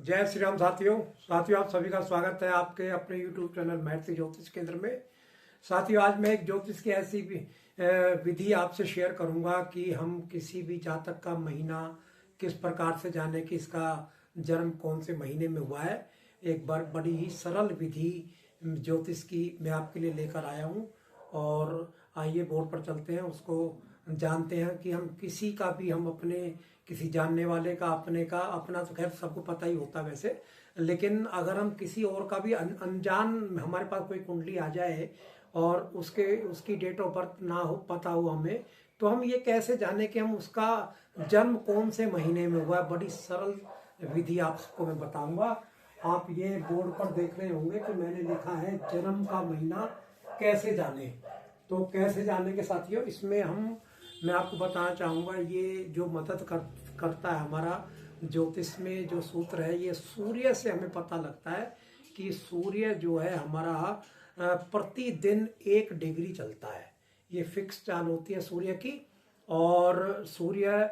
जय श्री राम साथियों आप सभी का स्वागत है आपके अपने YouTube चैनल महर्षि ज्योतिष केंद्र में। साथियों, आज मैं एक ज्योतिष की ऐसी विधि आपसे शेयर करूंगा कि हम किसी भी जातक का महीना किस प्रकार से जाने कि इसका जन्म कौन से महीने में हुआ है। एक बार बड़ी ही सरल विधि ज्योतिष की मैं आपके लिए लेकर आया हूं और आइए बोर्ड पर चलते हैं, उसको जानते हैं कि हम किसी का भी, हम अपने किसी जानने वाले का, अपने का, अपना तो खैर सबको पता ही होता है वैसे, लेकिन अगर हम किसी और का भी अनजान हमारे पास कोई कुंडली आ जाए और उसकी डेट ऑफ बर्थ ना हो, पता हो हमें, तो हम ये कैसे जाने कि हम उसका जन्म कौन से महीने में हुआ है। बड़ी सरल विधि आपको मैं बताऊंगा। आप ये बोर्ड पर देख रहे होंगे कि मैंने लिखा है जन्म का महीना कैसे जाने। तो कैसे जाने के साथियों, इसमें मैं आपको बताना चाहूँगा, ये जो मदद करता है हमारा ज्योतिष में जो सूत्र है, ये सूर्य से हमें पता लगता है कि सूर्य जो है हमारा प्रतिदिन 1 डिग्री चलता है। ये फिक्स चाल होती है सूर्य की। और सूर्य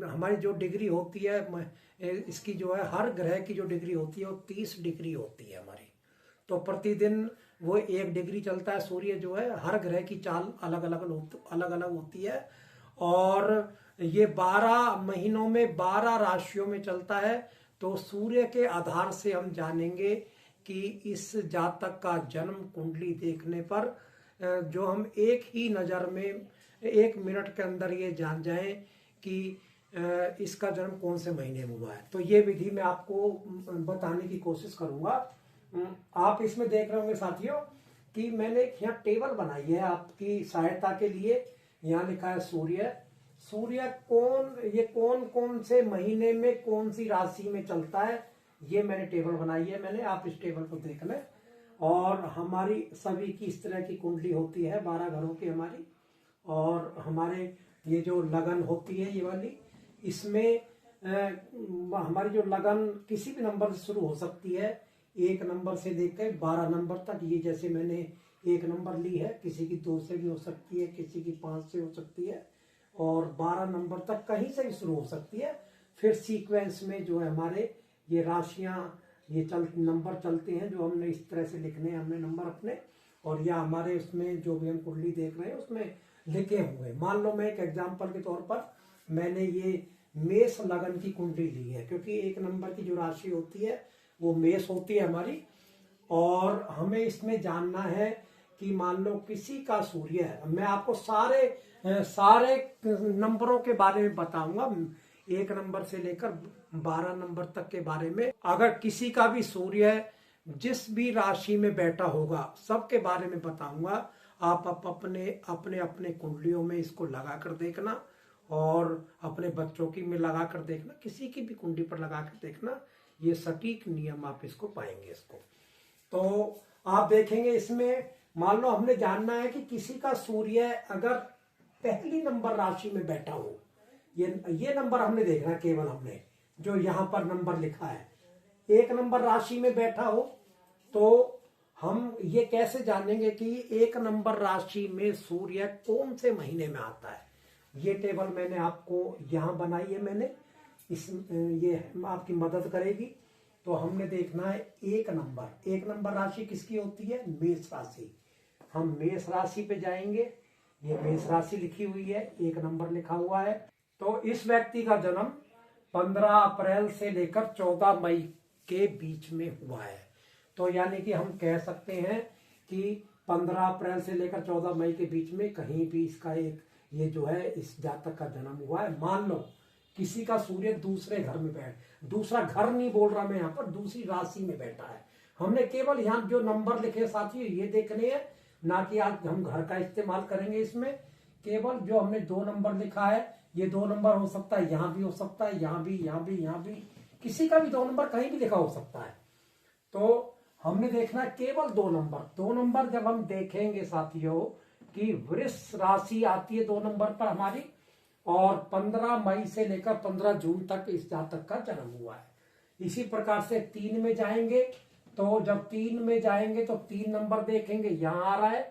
हमारी जो डिग्री होती है, इसकी जो है हर ग्रह की जो डिग्री होती है वो 30 डिग्री होती है हमारी। तो प्रतिदिन वो 1 डिग्री चलता है। सूर्य जो है हर ग्रह की चाल अलग अलग होती है और ये 12 महीनों में 12 राशियों में चलता है। तो सूर्य के आधार से हम जानेंगे कि इस जातक का जन्म कुंडली देखने पर जो हम एक ही नज़र में 1 मिनट के अंदर ये जान जाएं कि इसका जन्म कौन से महीने में हुआ है। तो ये विधि मैं आपको बताने की कोशिश करूंगा। आप इसमें देख रहे होंगे साथियों कि मैंने एक यहाँ टेबल बनाई है आपकी सहायता के लिए। यहाँ लिखा है सूर्य कौन कौन से महीने में कौन सी राशि में चलता है, ये मैंने टेबल बनाई है। आप इस टेबल को देख लें। और हमारी सभी की इस तरह की कुंडली होती है, 12 घरों की हमारी। और हमारे ये जो लगन होती है ये वाली, इसमें हमारी जो लगन किसी भी नंबर से शुरू हो सकती है, 1 नंबर से लेकर 12 नंबर तक। ये जैसे मैंने 1 नंबर ली है, किसी की 2 से भी हो सकती है, किसी की 5 से हो सकती है, और 12 नंबर तक कहीं से भी शुरू हो सकती है। फिर सीक्वेंस में जो है हमारे ये राशियां, ये नंबर चलते हैं जो हमने इस तरह से लिखने हैं हमने नंबर अपने। और या हमारे उसमें जो भी हम कुंडली देख रहे हैं उसमें लिखे हुए। मान लो मैं एक एग्जाम्पल के तौर पर मैंने ये मेष लगन की कुंडली ली है, क्योंकि 1 नंबर की जो राशि होती है वो मेष होती है हमारी। और हमें इसमें जानना है कि मान लो किसी का सूर्य है। मैं आपको सारे नंबरों के बारे में बताऊंगा, 1 नंबर से लेकर 12 नंबर तक के बारे में। अगर किसी का भी सूर्य जिस भी राशि में बैठा होगा सबके बारे में बताऊंगा। आप अपने अपने अपने कुंडलियों में इसको लगा कर देखना और अपने बच्चों की में लगा कर देखना, किसी की भी कुंडली पर लगा कर देखना। ये सटीक नियम आप इसको पाएंगे इसको। तो आप देखेंगे इसमें, मान लो हमने जानना है कि किसी का सूर्य अगर पहली नंबर राशि में बैठा हो, ये नंबर हमने देखना है। केवल हमने जो यहाँ पर नंबर लिखा है 1 नंबर राशि में बैठा हो, तो हम ये कैसे जानेंगे कि 1 नंबर राशि में सूर्य कौन से महीने में आता है। ये टेबल मैंने आपको यहाँ बनाई है मैंने, ये आपकी मदद करेगी। तो हमने देखना है 1 नंबर राशि किसकी होती है, मेष राशि। हम मेष राशि पे जाएंगे। ये मेष राशि लिखी हुई है, 1 नंबर लिखा हुआ है। तो इस व्यक्ति का जन्म 15 अप्रैल से लेकर 14 मई के बीच में हुआ है। तो यानी कि हम कह सकते हैं कि 15 अप्रैल से लेकर 14 मई के बीच में कहीं भी इसका एक ये जो है इस जातक का जन्म हुआ है। मान लो किसी का सूर्य दूसरे घर में दूसरा घर नहीं बोल रहा मैं यहाँ पर, दूसरी राशि में बैठा है। हमने केवल यहाँ जो नंबर लिखे साथियों ये देखने हैं, ना कि आज हम घर का इस्तेमाल करेंगे इसमें। केवल जो हमने 2 नंबर लिखा है, ये 2 नंबर हो सकता है, यहाँ भी हो सकता है, यहाँ भी, किसी का भी 2 नंबर कहीं भी लिखा हो सकता है। तो हमने देखना केवल 2 नंबर जब हम देखेंगे साथियों कि वृष राशि आती है 2 नंबर पर हमारी, और 15 मई से लेकर 15 जून तक इस जातक का जन्म हुआ है। इसी प्रकार से 3 में जाएंगे, तो जब 3 में जाएंगे तो 3 नंबर देखेंगे, यहाँ आ रहा है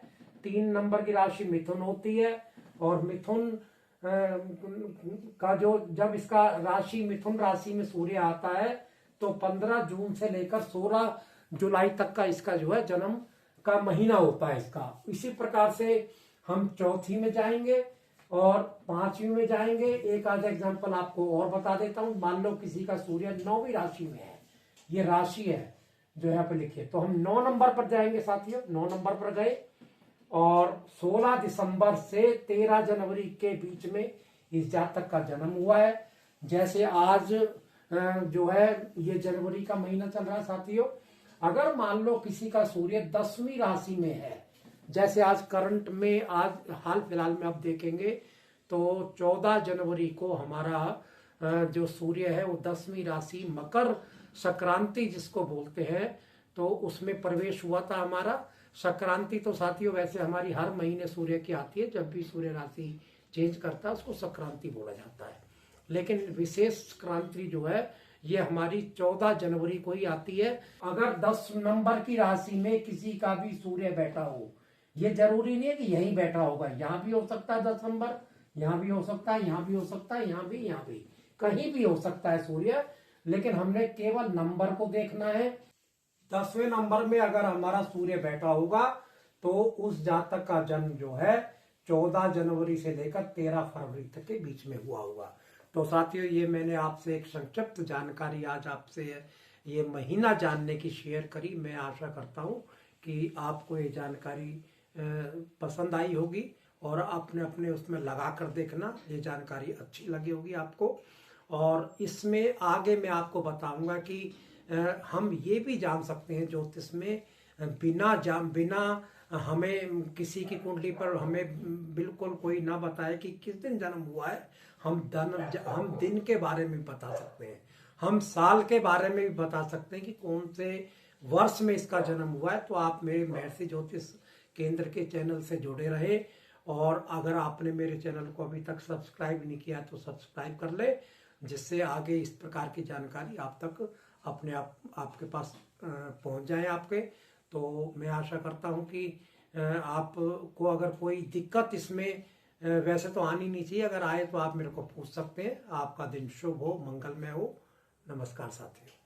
3 नंबर की राशि मिथुन होती है। और मिथुन का जो जब इसका राशि मिथुन राशि में सूर्य आता है तो 15 जून से लेकर 16 जुलाई तक का इसका जो है जन्म का महीना होता है इसका। इसी प्रकार से हम चौथी में जाएंगे और पांचवी में जाएंगे। एक आधा एग्जांपल आपको और बता देता हूं। मान लो किसी का सूर्य 9वीं राशि में है, ये राशि है जो यहाँ पे लिखिए, तो हम 9 नंबर पर जाएंगे साथियों। 9 नंबर पर गए और 16 दिसंबर से 13 जनवरी के बीच में इस जातक का जन्म हुआ है। जैसे आज जो है ये जनवरी का महीना चल रहा है साथियों। अगर मान लो किसी का सूर्य 10वीं राशि में है, जैसे आज करंट में आज हाल फिलहाल में आप देखेंगे तो 14 जनवरी को हमारा जो सूर्य है वो 10वीं राशि मकर संक्रांति जिसको बोलते हैं तो उसमें प्रवेश हुआ था हमारा। संक्रांति तो साथियों वैसे हमारी हर महीने सूर्य की आती है, जब भी सूर्य राशि चेंज करता है उसको संक्रांति बोला जाता है, लेकिन विशेष क्रांति जो है ये हमारी 14 जनवरी को ही आती है। अगर 10 नंबर की राशि में किसी का भी सूर्य बैठा हो, ये जरूरी नहीं है कि यहीं बैठा होगा, यहाँ भी हो सकता है 10 नंबर, यहाँ भी हो सकता है, यहाँ भी हो सकता है, यहाँ भी कहीं भी हो सकता है सूर्य, लेकिन हमने केवल नंबर को देखना है। 10वें नंबर में अगर हमारा सूर्य बैठा होगा तो उस जातक का जन्म जो है 14 जनवरी से लेकर 13 फरवरी तक के बीच में हुआ होगा। तो साथियों ये मैंने आपसे एक संक्षिप्त जानकारी आज आपसे ये महीना जानने की शेयर करी। मैं आशा करता हूँ कि आपको ये जानकारी पसंद आई होगी और अपने अपने उसमें लगा कर देखना, ये जानकारी अच्छी लगी होगी आपको। और इसमें आगे मैं आपको बताऊंगा कि हम ये भी जान सकते हैं ज्योतिष में बिना हमें किसी की कुंडली पर हमें बिल्कुल कोई ना बताए कि किस दिन जन्म हुआ है, हम दिन के बारे में बता सकते हैं, हम साल के बारे में भी बता सकते हैं कि कौन से वर्ष में इसका जन्म हुआ है। तो आप मेरे महर्षि ज्योतिष केंद्र के चैनल से जुड़े रहे और अगर आपने मेरे चैनल को अभी तक सब्सक्राइब नहीं किया तो सब्सक्राइब कर ले, जिससे आगे इस प्रकार की जानकारी आप तक अपने आपके पास पहुंच जाए आपके। तो मैं आशा करता हूं कि आपको अगर कोई दिक्कत इसमें वैसे तो आनी नहीं चाहिए, अगर आए तो आप मेरे को पूछ सकते हैं। आपका दिन शुभ हो, मंगलमय हो। नमस्कार साथियों।